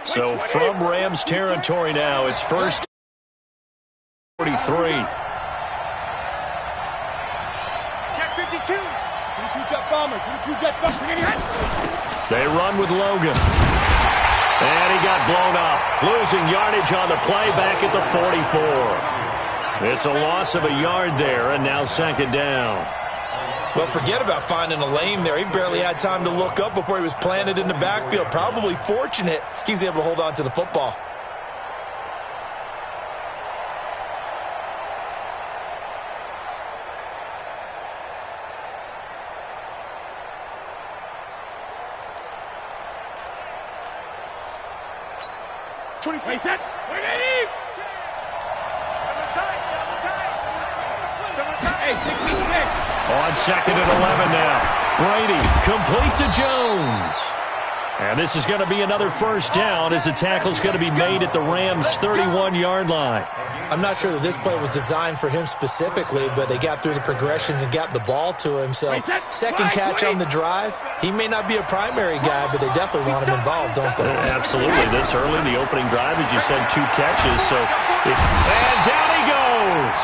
So from Rams territory now, it's first 43. They run with Logan. And he got blown up. Losing yardage on the play back at the 44. It's a loss of a yard there, and now second down. Well, forget about finding a lane there. He barely had time to look up before he was planted in the backfield. Probably fortunate he was able to hold on to the football. On second and 11 now. Brady complete to Jones. And this is going to be another first down as the tackle's going to be made at the Rams' 31-yard line. I'm not sure that this play was designed for him specifically, but they got through the progressions and got the ball to him. So second catch on the drive. He may not be a primary guy, but they definitely want him involved, don't they? Absolutely. This early in the opening drive, as you said, 2 catches. And down he goes.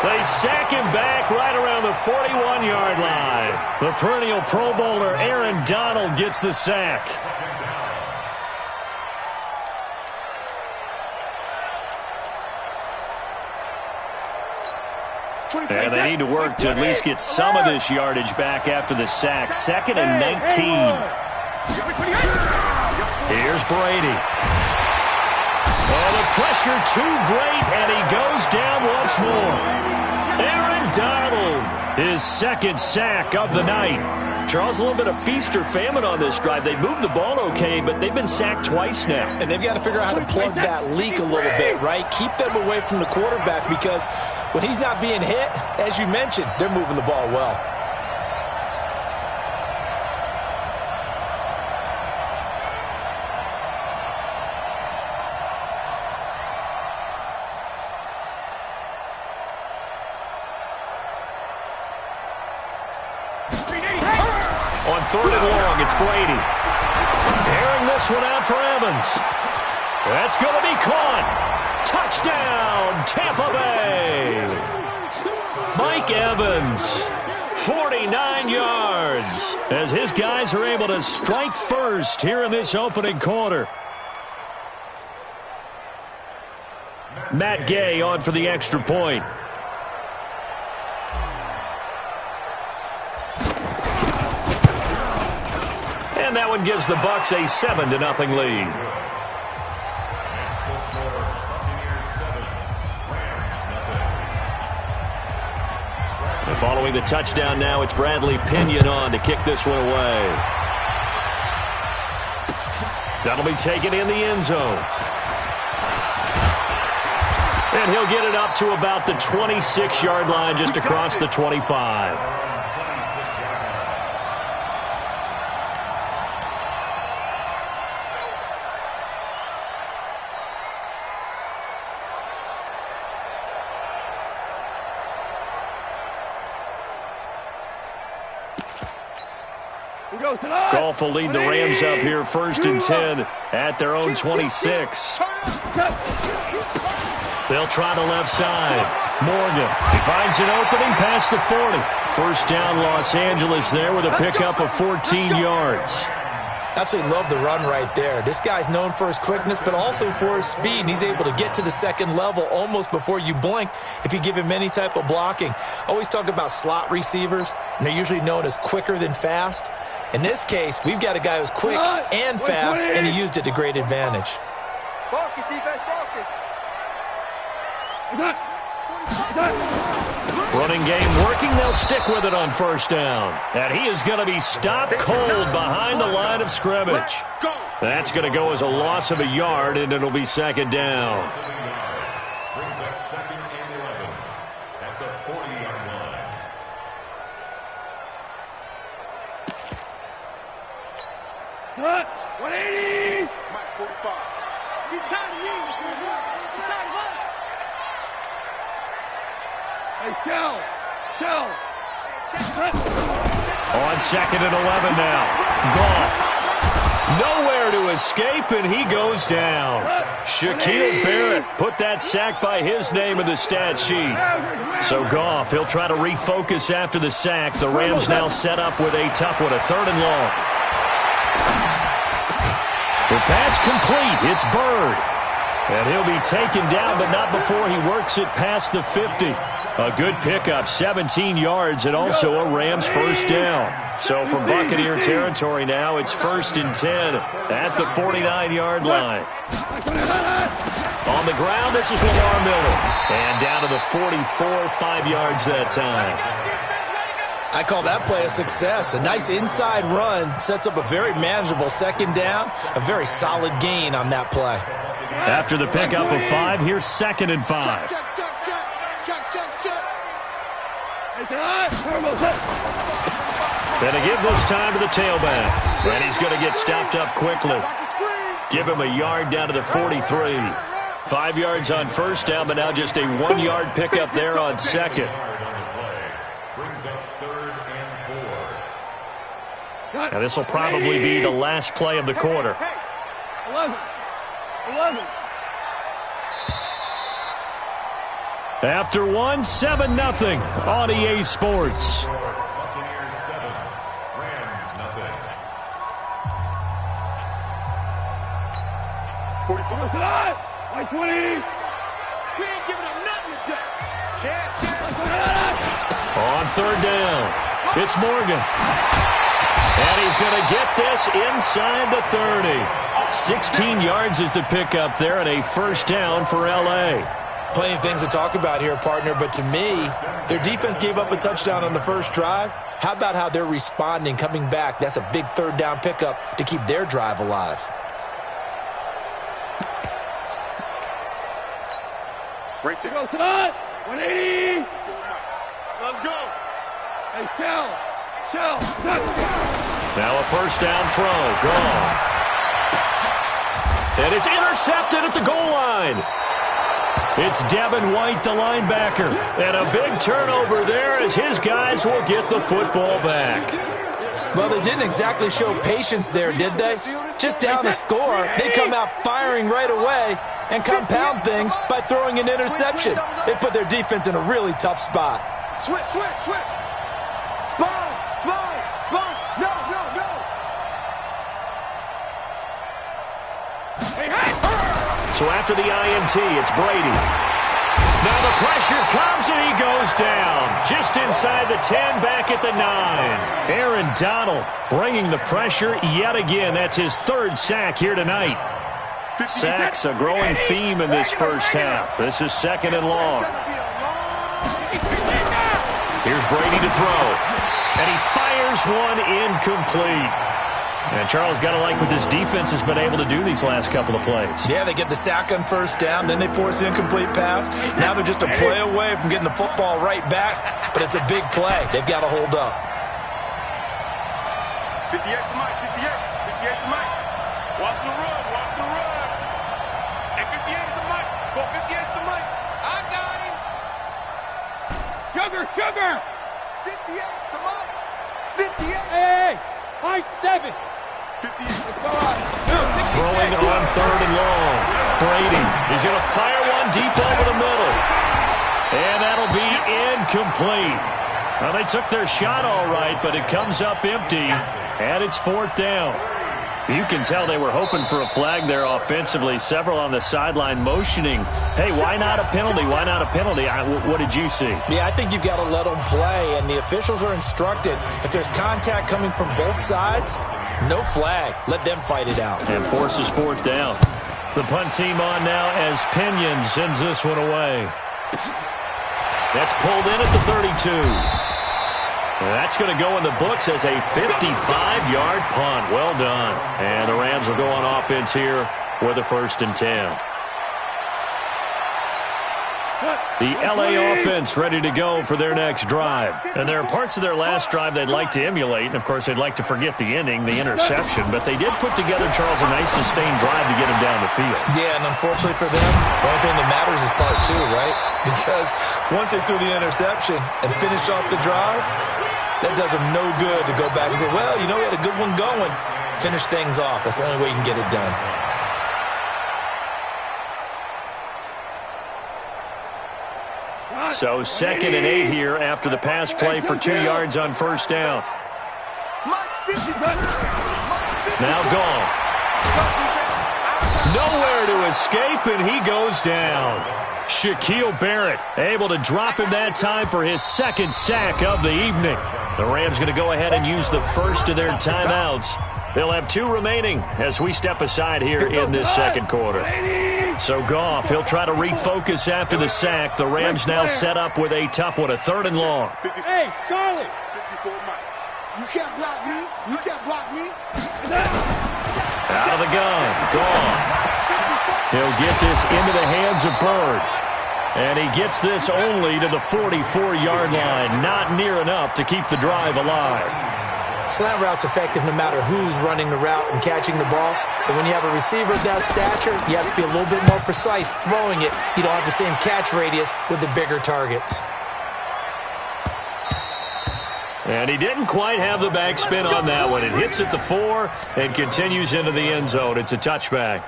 They sack him back right around the 41-yard line. The perennial Pro Bowler Aaron Donald gets the sack. And they need to work to at least get some of this yardage back after the sack. Second and 19. Here's Brady. Oh, the pressure too great, and he goes down once more. Aaron Donald, his second sack of the night. Charles, a little bit of feast or famine on this drive. They moved the ball okay, but they've been sacked twice now. And they've got to figure out how to plug that leak a little bit, right? Keep them away from the quarterback because when he's not being hit, as you mentioned, they're moving the ball well. On third and long, it's Brady. Airing this one out for Evans. That's going to be caught. Touchdown, Tampa Bay. Mike Evans, 49 yards, as his guys are able to strike first here in this opening quarter. Matt Gay on for the extra point. And that one gives the Bucs a 7-0 lead. And following the touchdown now, it's Bradley Pinion on to kick this one away. That'll be taken in the end zone. And he'll get it up to about the 26-yard line, just across the 25. Goff will lead the Rams up here 1st and 10 at their own 26. They'll try the left side. Morgan, he finds an opening past the 40. First down Los Angeles there with a pickup of 14 yards. Absolutely love the run right there. This guy's known for his quickness, but also for his speed. And he's able to get to the second level almost before you blink if you give him any type of blocking. Always talk about slot receivers, and they're usually known as quicker than fast. In this case, we've got a guy who's quick and fast, and he used it to great advantage. Focus, defense, focus. Running game working. They'll stick with it on first down. And he is going to be stopped cold behind the line of scrimmage. That's going to go as a loss of a yard, and it'll be second down. Brings up 2nd and 11 at the 40-yard line. Cut! 180! Mike, 45. He's tired of you. He's tired of us. Hey, Shell! On 2nd and 11 now. Goff. Nowhere to escape, and he goes down. Shaquille Barrett put that sack by his name in the stat sheet. So Goff, he'll try to refocus after the sack. The Rams now set up with a tough one, a 3rd and long. The pass complete. It's Bird. And he'll be taken down, but not before he works it past the 50. A good pickup, 17 yards, and also a Rams first down. So from Buccaneer territory now, it's 1st and 10 at the 49-yard line. On the ground, this is Lamar Miller. And down to the 44, 5 yards that time. I call that play a success. A nice inside run sets up a very manageable 2nd down. A very solid gain on that play. After the pickup of 5, here's 2nd and 5. Gonna give this time to the tailback. And he's going to get stopped up quickly. Give him a yard down to the 43. 5 yards on 1st down, but now just a 1-yard pickup there on 2nd. Now this will probably be the last play of the quarter. 11. After 1, 7-0 on EA Sports. Buccaneers 7, Rams nothing. 45. 20. We ain't giving up nothing today. On 3rd down, it's Morgan. And he's going to get this inside the 30. 16 yards is the pickup there, and a 1st down for L.A. Plenty of things to talk about here, partner, but to me, their defense gave up a touchdown on the 1st drive. How about how they're responding, coming back? That's a big 3rd down pickup to keep their drive alive. Right there. Go tonight. 180. Let's go. Hey, Shell. Now a 1st down throw. Gone. And it's intercepted at the goal line. It's Devin White, the linebacker. And a big turnover there as his guys will get the football back. Well, they didn't exactly show patience there, did they? Just down a score, they come out firing right away and compound things by throwing an interception. They put their defense in a really tough spot. Switch. Spine. No. So after the INT, it's Brady. Now the pressure comes and he goes down. Just inside the 10, back at the 9. Aaron Donald bringing the pressure yet again. That's his 3rd sack here tonight. Sacks a growing theme in this 1st half. This is 2nd and long. Here's Brady to throw. And he fires one incomplete. And Charles, got to like what this defense has been able to do these last couple of plays. Yeah, they get the sack on 1st down, then they force an incomplete pass. Now they're just a play away from getting the football right back, but it's a big play. They've got to hold up. 58 to Mike. 58 to Mike. Watch the run. And 58 is the Mike. Go 58 is the Mike. I got him. Sugar. 58 is the Mike. 58. Hey. High 7. 58. Throwing on 3rd and long. Brady, he's going to fire one deep over the middle. And that'll be incomplete. Well, they took their shot all right, but it comes up empty, and it's 4th down. You can tell they were hoping for a flag there offensively. Several on the sideline motioning, hey, why not a penalty? Why not a penalty? What did you see? Yeah, I think you've got to let them play, and the officials are instructed. If there's contact coming from both sides, no flag. Let them fight it out. And forces 4th down. The punt team on now as Pinion sends this one away. That's pulled in at the 32. That's going to go in the books as a 55-yard punt. Well done. And the Rams will go on offense here with a 1st and 10. The L.A. offense ready to go for their next drive. And there are parts of their last drive they'd like to emulate. And, of course, they'd like to forget the ending, the interception. But they did put together, Charles, a nice sustained drive to get him down the field. Yeah, and unfortunately for them, the only thing that matters is part 2, right? Because once they threw the interception and finished off the drive, that does them no good to go back and say, well, you know, we had a good one going. Finish things off. That's the only way you can get it done. So 2nd and 8 here after the pass play for 2 yards on first down. Now gone. Nowhere to escape, and he goes down. Shaquille Barrett able to drop him that time for his 2nd sack of the evening. The Rams going to go ahead and use the first of their timeouts. They'll have 2 remaining as we step aside here in this 2nd quarter. So Goff, he'll try to refocus after the sack. The Rams now set up with a tough one, a 3rd and long. Hey, Charlie. You can't block me. You can't block me. Out of the gun. Goff. He'll get this into the hands of Bird. And he gets this only to the 44-yard line. Not near enough to keep the drive alive. Slant route's effective no matter who's running the route and catching the ball. But when you have a receiver of that stature, you have to be a little bit more precise throwing it. You don't have the same catch radius with the bigger targets. And he didn't quite have the backspin on that one. It hits at the 4 and continues into the end zone. It's a touchback.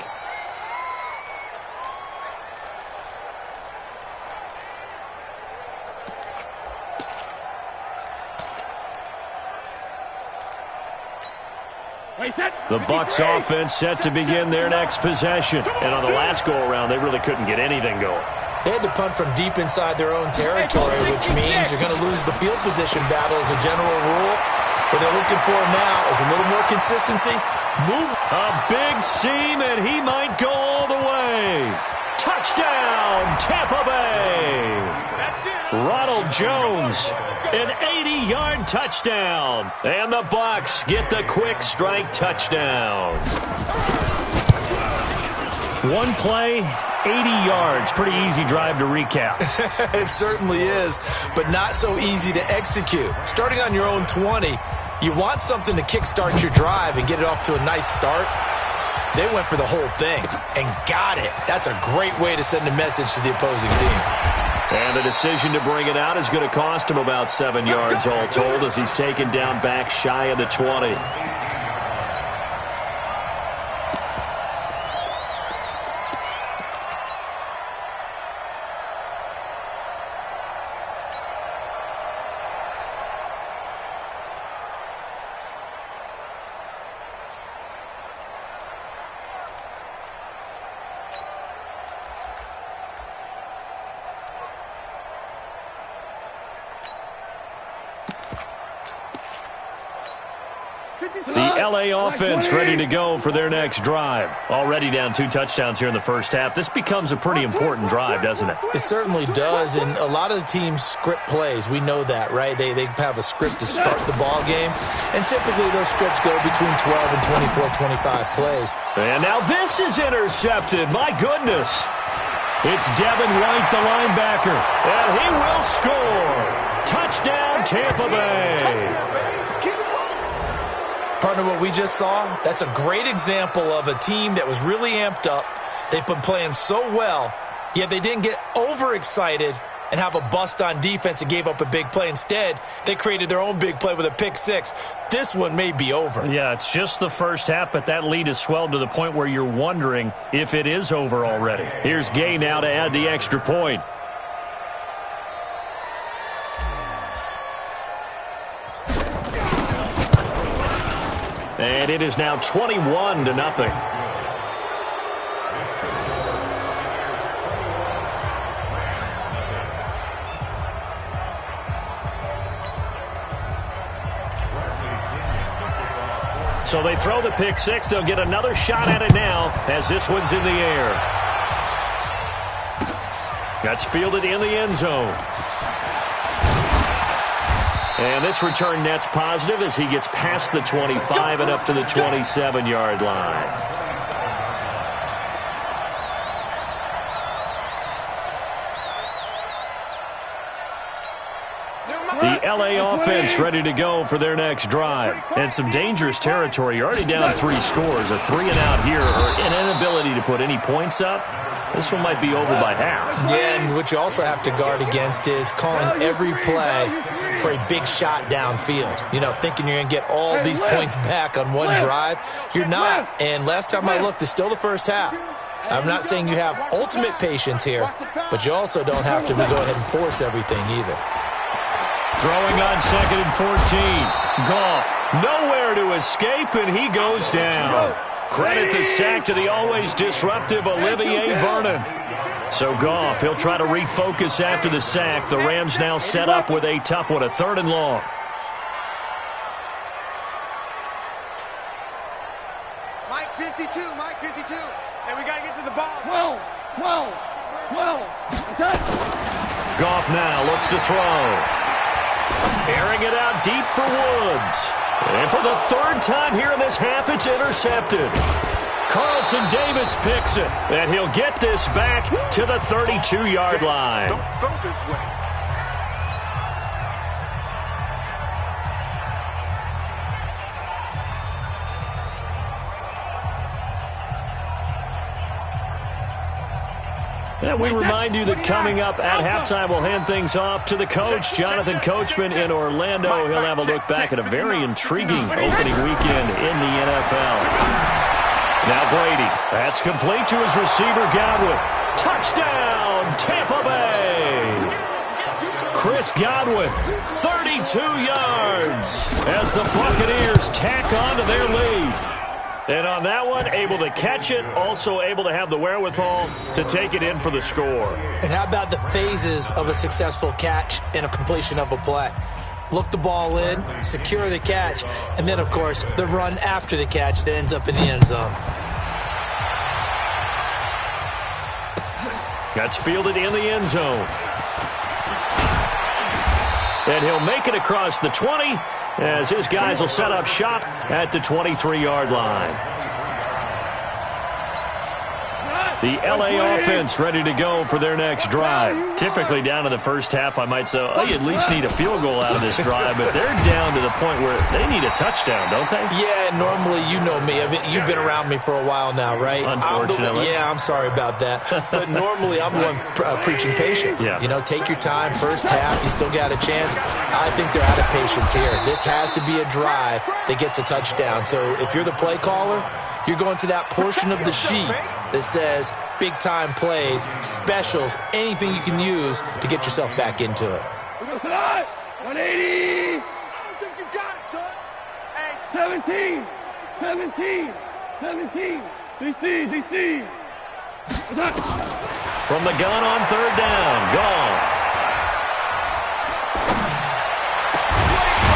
The Bucs offense set to begin their next possession. And on the last go-around, they really couldn't get anything going. They had to punt from deep inside their own territory, which means you're going to lose the field position battle as a general rule. What they're looking for now is a little more consistency. Move. A big seam, and he might go all the way. Touchdown, Tampa Bay. Ronald Jones, an 80-yard touchdown. And the Bucs get the quick strike touchdown. One play, 80 yards. Pretty easy drive to recap. It certainly is, but not so easy to execute. Starting on your own 20, you want something to kickstart your drive and get it off to a nice start. They went for the whole thing and got it. That's a great way to send a message to the opposing team. And the decision to bring it out is going to cost him about 7 yards all told as he's taken down back shy of the 20. The L.A. offense ready to go for their next drive. Already down 2 touchdowns here in the first half. This becomes a pretty important drive, doesn't it? It certainly does, and a lot of the teams script plays. We know that, right? They have a script to start the ball game, and typically those scripts go between 12 and 24, 25 plays. And now this is intercepted. My goodness. It's Devin White, the linebacker, and he will score. Touchdown, Tampa Bay. Partner, what we just saw, that's a great example of a team that was really amped up. They've been playing so well, yet they didn't get overexcited and have a bust on defense and gave up a big play. Instead, they created their own big play with a pick 6. This one may be over. Yeah, it's just the first half, but that lead has swelled to the point where you're wondering if it is over already. Here's Gay now to add the extra point. And it is now 21-0. So they throw the pick 6. They'll get another shot at it now as this one's in the air. That's fielded in the end zone. And this return net's positive as he gets past the 25 and up to the 27-yard line. The L.A. offense ready to go for their next drive. And some dangerous territory. You're already down 3 scores. A 3-and-out here or an inability to put any points up. This one might be over by half. Yeah, and what you also have to guard against is calling every play for a big shot downfield. You know, thinking you're going to get all these points back on one drive. You're not. And last time I looked, it's still the first half. I'm not saying you have ultimate patience here, but you also don't have to go ahead and force everything either. Throwing on 2nd and 14. Goff, nowhere to escape, and he goes down. Credit the sack to the always disruptive Olivier Vernon. So Goff, he'll try to refocus after the sack. The Rams now set up with a tough one, a 3rd and long. Mike 52, Mike 52. Hey, we got to get to the ball. 12. Goff now looks to throw. Airing it out deep for Woods. And for the 3rd time here in this half, it's intercepted. Carlton Davis picks it, and he'll get this back to the 32-yard line. Don't go this way. And we remind you that coming up at halftime, we'll hand things off to the coach, Jonathan Coachman in Orlando. He'll have a look back at a very intriguing opening weekend in the NFL. Now Brady, that's complete to his receiver, Godwin. Touchdown, Tampa Bay! Chris Godwin, 32 yards as the Buccaneers tack on to their lead. And on that one, able to catch it, also able to have the wherewithal to take it in for the score. And how about the phases of a successful catch and a completion of a play? Look the ball in, secure the catch, and then, of course, the run after the catch that ends up in the end zone. That's fielded in the end zone. And he'll make it across the 20 as his guys will set up shop at the 23-yard line. The L.A. offense ready to go for their next drive. Typically down in the first half, I might say, oh, you at least need a field goal out of this drive, but they're down to the point where they need a touchdown, don't they? Yeah, normally, you know me. I mean, you've been around me for a while now, right? Unfortunately. I'm sorry about that. But normally, I'm the one preaching patience. Yeah. You know, take your time. First half, you still got a chance. I think they're out of patience here. This has to be a drive that gets a touchdown. So if you're the play caller, you're going to that portion of the sheet that says big-time plays, specials, anything you can use to get yourself back into it. 180. I don't think you got it, son. Hey, 17. DC. From the gun on 3rd down, Goff.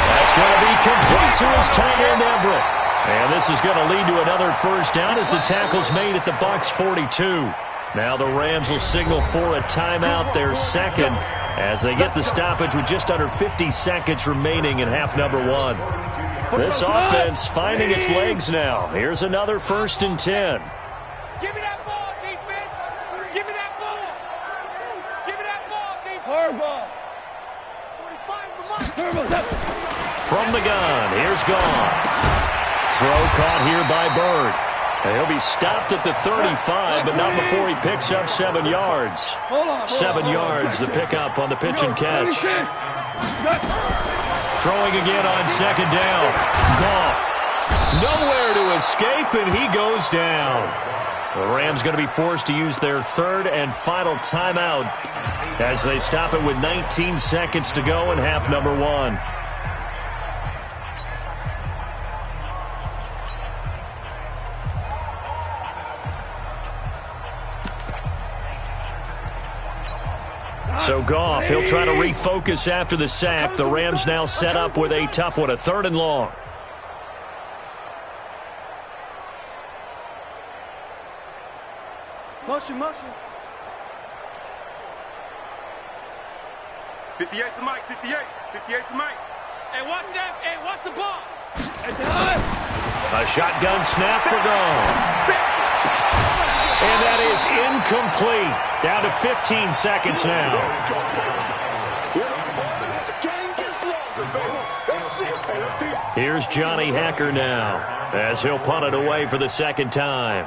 That's going to be complete to his tight end, Everett. And this is going to lead to another first down as the tackle's made at the Bucs 42. Now the Rams will signal for a timeout, their second, as they get the stoppage with just under 50 seconds remaining in half number 1. This offense finding its legs now. Here's another 1st and 10. give me that ball, defense. Give me that ball. Give me that ball, defense. Harbaugh. 45's the mark. From the gun, here's Goff. Throw caught here by Bird. And he'll be stopped at the 35, but not before he picks up 7 yards. 7 yards, the pickup on the pitch and catch. Throwing again on 2nd down. Goff. Nowhere to escape, and he goes down. The Rams going to be forced to use their 3rd and final timeout as they stop it with 19 seconds to go in half number 1. So Goff, he'll try to refocus after the sack. The Rams now set up with a tough one, a 3rd and long. Motion. 58 to Mike, 58 to Mike. Hey, watch that. Hey, watch the ball. A shotgun snap for Goff. And that is incomplete. Down to 15 seconds now. Here's Johnny Hacker now as he'll punt it away for the 2nd time.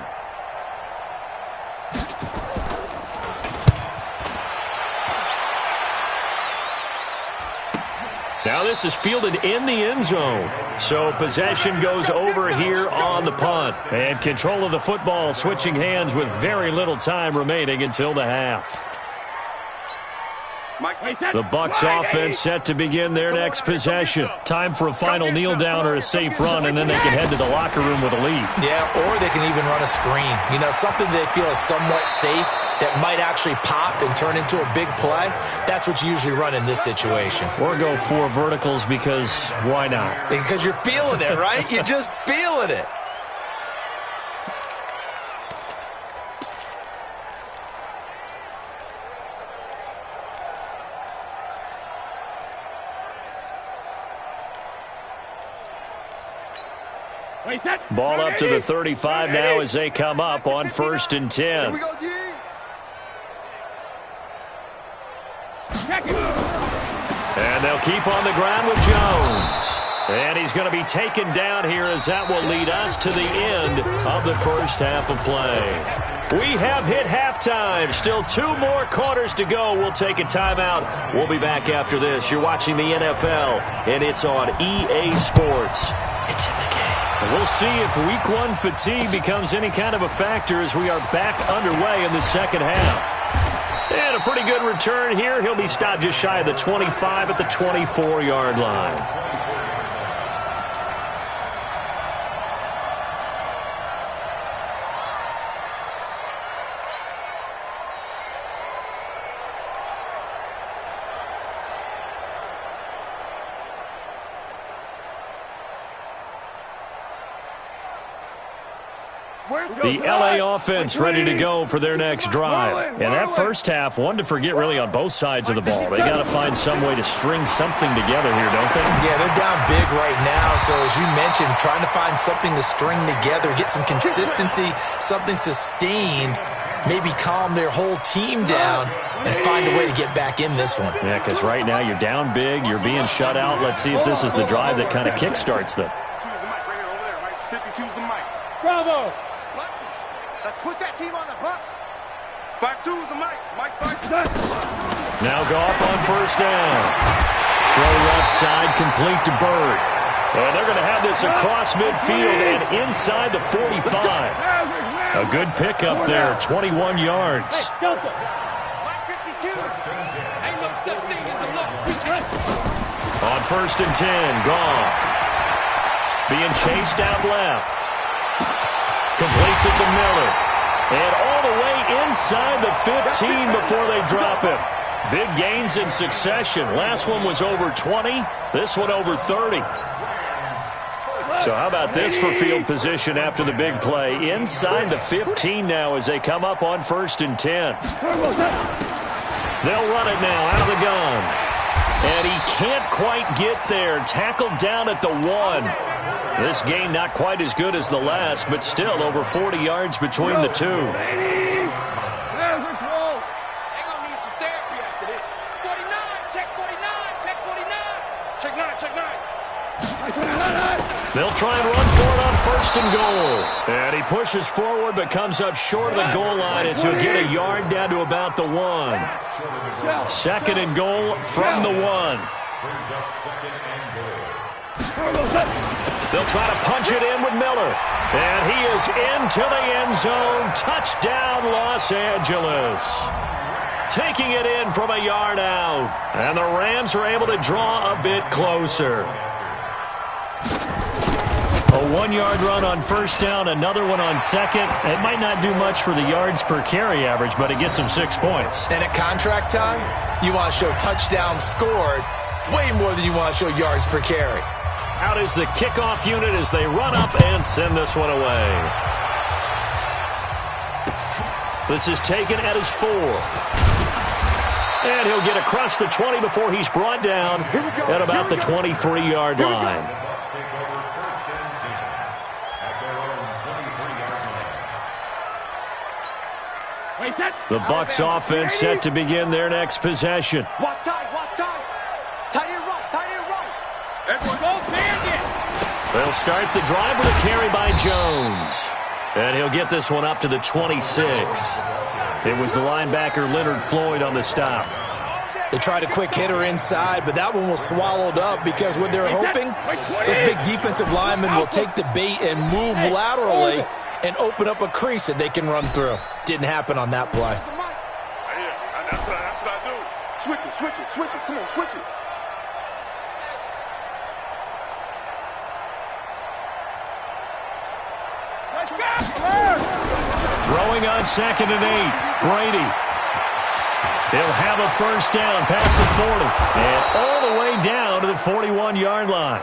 Now this is fielded in the end zone. So possession goes over here on the punt. And control of the football switching hands with very little time remaining until the half. The Bucs offense set to begin their next possession. Time for a final kneel down or a safe run, and then they can head to the locker room with a lead. Yeah, or they can even run a screen. You know, something they feel is somewhat safe that might actually pop and turn into a big play. That's what you usually run in this situation. Or go 4 verticals because why not? Because you're feeling it, right? You're just feeling it. Ball up to the 35 now as they come up on 1st and 10. And they'll keep on the ground with Jones. And he's going to be taken down here as that will lead us to the end of the first half of play. We have hit halftime. Still 2 more quarters to go. We'll take a timeout. We'll be back after this. You're watching the NFL, and it's on EA Sports. It's in the game. We'll see if Week 1 fatigue becomes any kind of a factor as we are back underway in the second half. And a pretty good return here. He'll be stopped just shy of the 25 at the 24-yard line. The LA offense ready to go for their next drive. And that first half, one to forget really on both sides of the ball. They got to find some way to string something together here, don't they? Yeah, they're down big right now. So as you mentioned, trying to find something to string together, get some consistency, something sustained, maybe calm their whole team down and find a way to get back in this one. Yeah, because right now you're down big, you're being shut out. Let's see if this is the drive that kind of kickstarts them. 52's the mic right here over there, right? 52's the mic. Bravo! Let's put that team on the Bucs. 52's the mic. Mike 52. Now Goff on first down. Throw left side, complete to Bird. And they're going to have this across midfield and inside the 45. A good pickup there, 21 yards. Delta! Mike 52. Ain't no such thing as a loss. On 1st and 10, Goff. Being chased out left. Completes it to Miller. And all the way inside the 15 before they drop him. Big gains in succession. Last one was over 20. This one over 30. So how about this for field position after the big play? Inside the 15 now as they come up on 1st and 10. They'll run it now out of the gun. And he can't quite get there. Tackled down at the 1. This game not quite as good as the last, but still over 40 yards between the two. They're gonna need some therapy after this. 49, check 49, check 49. Check 9, check 9. They'll try and run for it on 1st and goal. And he pushes forward but comes up short of the goal line as he'll get a yard down to about the 1. 2nd and goal from the 1. They'll try to punch it in with Miller. And he is into the end zone. Touchdown, Los Angeles. Taking it in from a yard out. And the Rams are able to draw a bit closer. A 1-yard run on 1st down, another one on 2nd. It might not do much for the yards per carry average, but it gets them 6 points. And at contract time, you want to show touchdowns scored way more than you want to show yards per carry. Out is the kickoff unit as they run up and send this one away. This is taken at his 4. And he'll get across the 20 before he's brought down at about the 23-yard line. The Bucs offense set to begin their next possession. Watch tight, watch tight. Tight end right, tight end right. Everyone go bandit! They'll start the drive with a carry by Jones. And he'll get this one up to the 26. It was the linebacker Leonard Floyd on the stop. They tried a quick hitter inside, but that one was swallowed up because what they're hoping, those big defensive linemen will take the bait and move laterally and open up a crease that they can run through. Didn't happen on that play. That's what I do. Switch it. Come on, switch it. Throwing on 2nd and 8. Brady. He'll have a first down past the 40 and all the way down to the 41-yard line.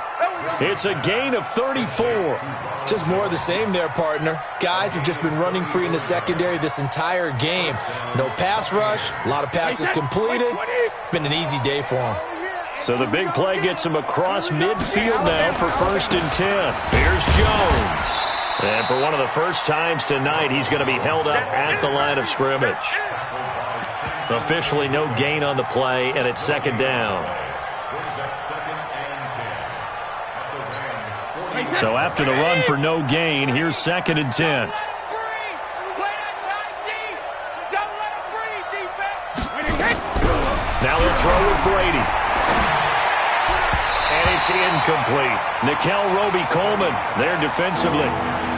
It's a gain of 34. Just more of the same there, partner. Guys have just been running free in the secondary this entire game. No pass rush, a lot of passes completed. Been an easy day for them. So the big play gets him across midfield now for 1st and 10. Here's Jones. And for one of the first times tonight, he's going to be held up at the line of scrimmage. Officially no gain on the play, and it's 2nd down. So after the run for no gain, here's 2nd and 10. Now they'll throw with Brady. And it's incomplete. Nickel Roby-Coleman there defensively.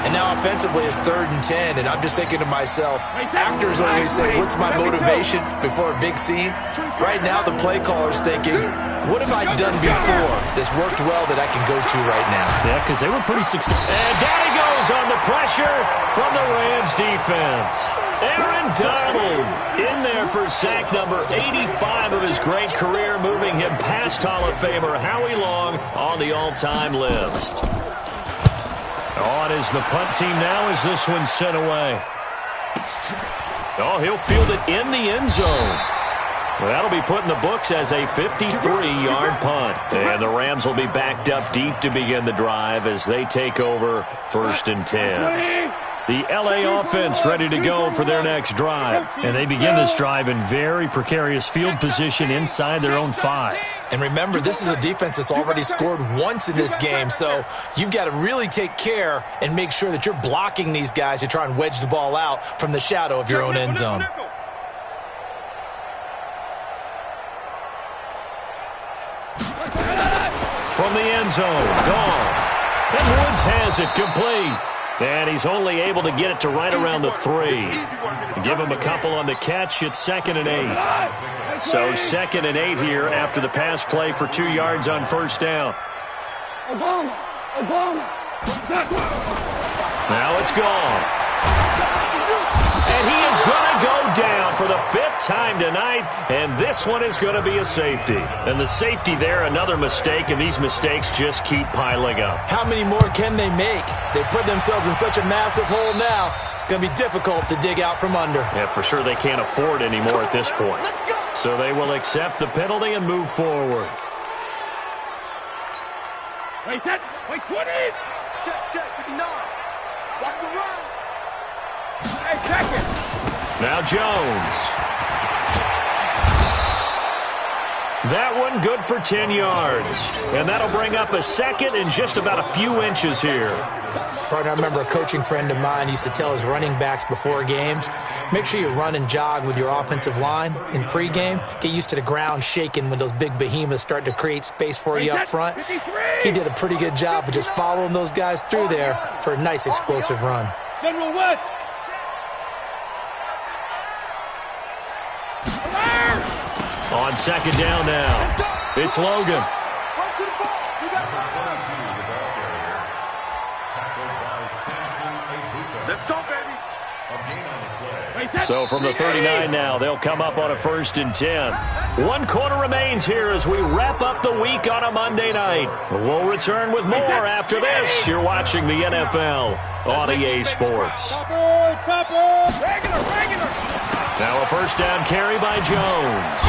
And now offensively it's 3rd and 10, and I'm just thinking to myself, actors always say, what's my motivation before a big scene? Right now the play caller's thinking, what have I done before that's worked well that I can go to right now? Yeah, because they were pretty successful. And down he goes on the pressure from the Rams defense. Aaron Donald in there for sack number 85 of his great career, moving him past Hall of Famer Howie Long on the all-time list. On is the punt team now as this one's sent away. Oh, he'll field it in the end zone. Well, that'll be put in the books as a 53-yard punt. And the Rams will be backed up deep to begin the drive as they take over 1st and 10. The LA offense ready to go for their next drive. And they begin this drive in very precarious field position inside their own 5. And remember, this is a defense that's already scored once in this game, so you've got to really take care and make sure that you're blocking these guys to try and wedge the ball out from the shadow of your own end zone. From the end zone, gone. And Woods has it complete. And he's only able to get it to right around the 3. Give him a couple on the catch. It's 2nd and 8. So 2nd and 8 here after the pass play for 2 yards on first down. Now it's gone. And he is going to go down for the 5th time tonight, and this one is going to be a safety. And the safety there, another mistake, and these mistakes just keep piling up. How many more can they make? They put themselves in such a massive hole now. Going to be difficult to dig out from under. Yeah, for sure they can't afford any more at this point. So they will accept the penalty and move forward. Wait, 20! Check, 59. Watch the run. Hey, check it. Now Jones. That one good for 10 yards. And that'll bring up a 2nd and just about a few inches here. Partner, I remember a coaching friend of mine used to tell his running backs before games, make sure you run and jog with your offensive line in pregame. Get used to the ground shaking when those big behemoths start to create space for you up front. He did a pretty good job of just following those guys through there for a nice explosive run. General West. On 2nd down now, it's Logan. Let's go, baby. So from the 39 now, they'll come up on a 1st and 10. 1 quarter remains here as we wrap up the week on a Monday night. We'll return with more after this. You're watching the NFL on EA Sports. Now a first down carry by Jones.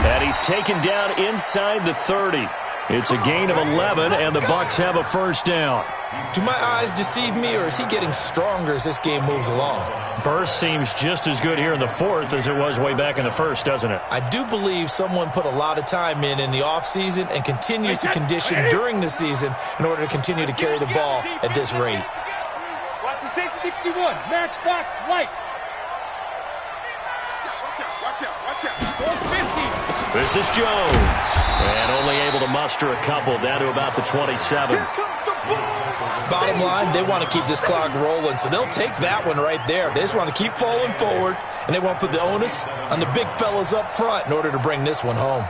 And he's taken down inside the 30. It's a gain of 11, and the Bucs have a first down. Do my eyes deceive me, or is he getting stronger as this game moves along? Burst seems just as good here in the 4th as it was way back in the 1st, doesn't it? I do believe someone put a lot of time in the offseason and continues to condition during the season in order to continue to carry the ball at this rate. Watch the 661. Matchbox lights. Watch out. 50. This is Jones. And only able to muster a couple down to about the 27. Bottom line, they want to keep this clock rolling, so they'll take that one right there. They just want to keep falling forward, and they want to put the onus on the big fellas up front in order to bring this one home.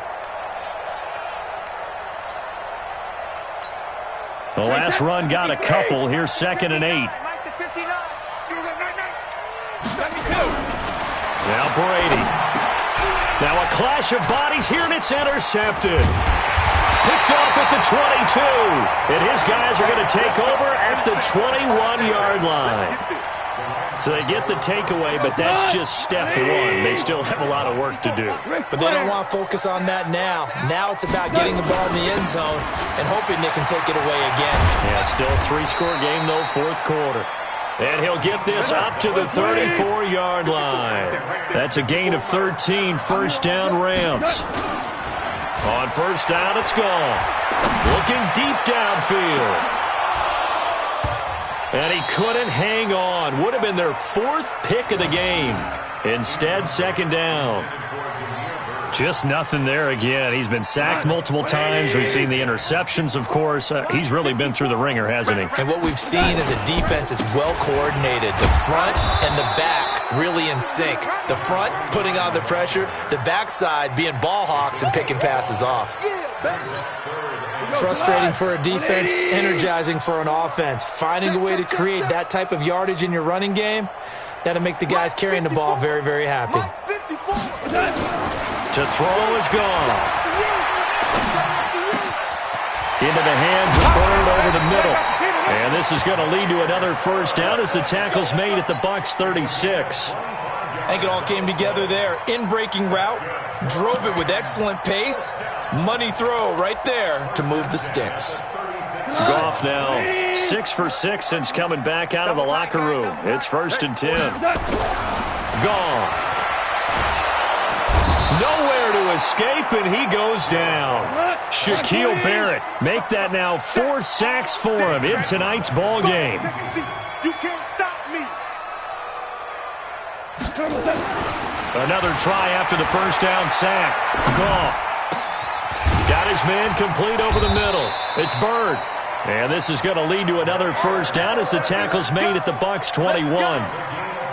The last run got a couple. Here's 2nd and 8. Now Brady. Now a clash of bodies here, and it's intercepted. Picked off at the 22. And his guys are going to take over at the 21-yard line. So they get the takeaway, but that's just step one. They still have a lot of work to do. But they don't want to focus on that now. Now it's about getting the ball in the end zone and hoping they can take it away again. Yeah, still a 3-score game, though, 4th quarter. And he'll get this up to the 34-yard line. That's a gain of 13, 1st down Rams. On 1st down, it's gone. Looking deep downfield. And he couldn't hang on. Would have been their 4th pick of the game. Instead, 2nd down. Just nothing there again. He's been sacked multiple times. We've seen the interceptions, of course. He's really been through the ringer, hasn't he? And what we've seen is a defense that's well coordinated. The front and the back really in sync. The front putting on the pressure. The backside being ball hawks and picking passes off. Frustrating for a defense, energizing for an offense. Finding a way to create that type of yardage in your running game, that'll make the guys carrying the ball very, very happy. To throw is gone. Into the hands of Bird over the middle. And this is going to lead to another 1st down as the tackle's made at the Bucs 36. I think it all came together there. In-breaking route, drove it with excellent pace. Money throw right there to move the sticks. Goff now 6 for 6 since coming back out of the locker room. It's 1st and 10. Goff. Nowhere to escape, and he goes down. Shaquille Barrett make that now 4 sacks for him in tonight's ball game. You can't stop me. Another try after the 1st down sack. Goff got his man complete over the middle. It's Bird. And this is going to lead to another 1st down as the tackle's made at the Bucs 21.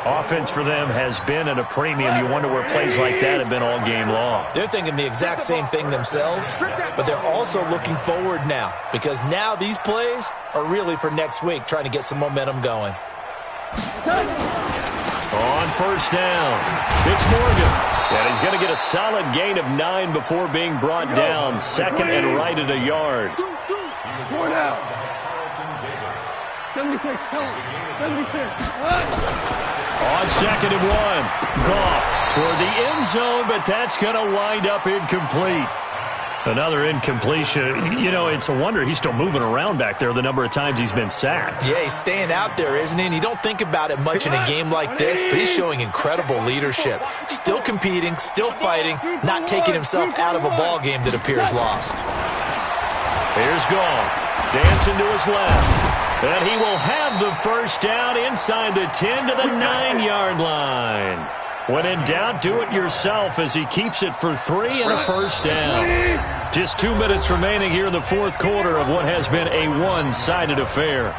Offense for them has been at a premium. You wonder where plays like that have been all game long. They're thinking the exact same thing themselves, but they're also looking forward now because now these plays are really for next week, trying to get some momentum going. On 1st down, it's Morgan. And he's going to get a solid gain of 9 before being brought down. 2nd and right at a yard. 4 down. 76. 76. On 2nd and 1, Goff toward the end zone, but that's going to wind up incomplete. Another incompletion. You know, it's a wonder he's still moving around back there the number of times he's been sacked. Yeah, he's staying out there, isn't he? And you don't think about it much in a game like this, but he's showing incredible leadership. Still competing, still fighting, not taking himself out of a ball game that appears lost. Here's Goff, dancing to his left. And he will have the 1st down inside the 10 to the 9-yard line. When in doubt, do it yourself as he keeps it for 3 and a 1st down. Just 2 minutes remaining here in the 4th quarter of what has been a one-sided affair.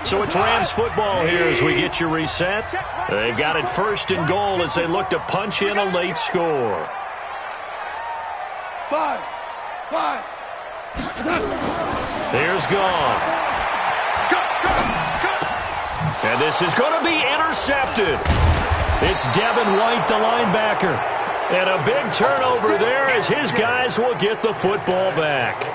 So it's Rams football here as we get you reset. They've got it 1st and goal as they look to punch in a late score. 5. Here's Goff. And this is going to be intercepted. It's Devin White, the linebacker. And a big turnover there as his guys will get the football back.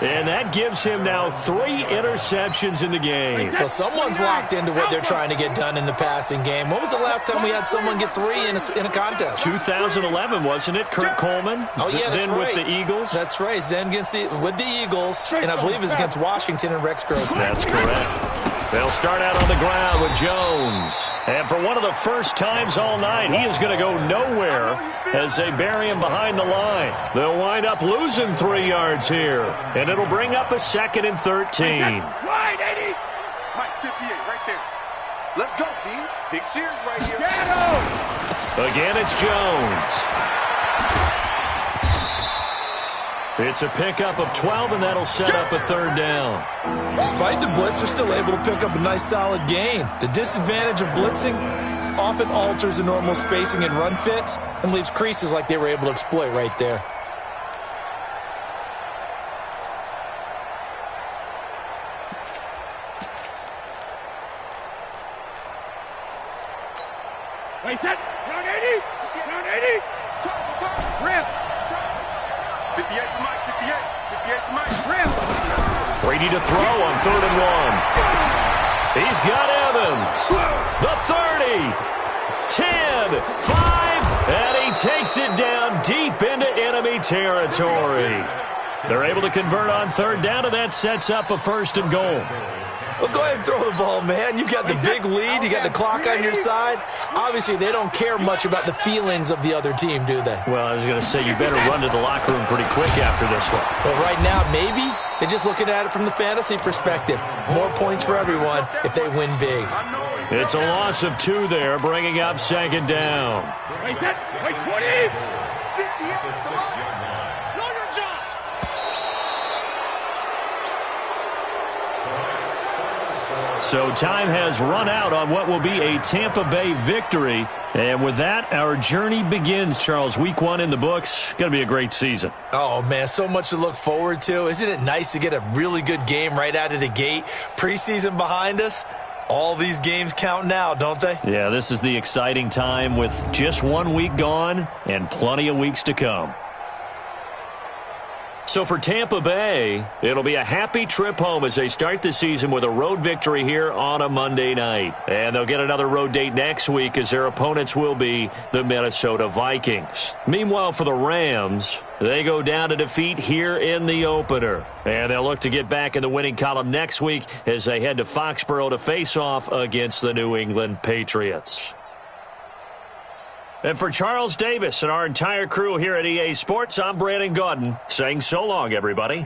And that gives him now 3 interceptions in the game. Well, someone's locked into what they're trying to get done in the passing game. When was the last time we had someone get 3 in a contest? 2011, wasn't it? Kurt Coleman? Oh, yeah, that's then right. With the Eagles? That's right. Then with the Eagles, and I believe it's against Washington and Rex Grossman. That's correct. They'll start out on the ground with Jones. And for one of the first times all night, he is going to go nowhere as they bury him behind the line. They'll wind up losing 3 yards here. And it'll bring up a 2nd and 13. Wide, 80. Mike, 58, right there. Let's go, team. Big Sears right here. Again, it's Jones. It's a pickup of 12, and that'll set up a third down. Despite the blitz, they're still able to pick up a nice solid gain. The disadvantage of blitzing often alters the normal spacing and run fits and leaves creases like they were able to exploit right there. Wait, set. Round 80. Round 80. Rip. 58 to Mike. 58. 58 to Mike. Rip. Brady to throw on 3rd and 1. He's got Evans. The 30. 10. 5. And he takes it down deep into enemy territory. They're able to convert on 3rd down, and that sets up a 1st and goal. Well, go ahead and throw the ball, man. You got the big lead. You got the clock on your side. Obviously, they don't care much about the feelings of the other team, do they? Well, I was going to say, you better run to the locker room pretty quick after this one. But right now, maybe they're just looking at it from the fantasy perspective. More points for everyone if they win big. It's a loss of 2 there, bringing up 2nd down. Wait, set. Wait, 20. 58. Know your job. So time has run out on what will be a Tampa Bay victory. And with that, our journey begins, Charles. Week 1 in the books. Going to be a great season. Oh, man, so much to look forward to. Isn't it nice to get a really good game right out of the gate? Preseason behind us. All these games count now, don't they? Yeah, this is the exciting time with just 1 week gone and plenty of weeks to come. So for Tampa Bay, it'll be a happy trip home as they start the season with a road victory here on a Monday night. And they'll get another road date next week as their opponents will be the Minnesota Vikings. Meanwhile, for the Rams, they go down to defeat here in the opener. And they'll look to get back in the winning column next week as they head to Foxborough to face off against the New England Patriots. And for Charles Davis and our entire crew here at EA Sports, I'm Brandon Gaudin saying so long, everybody.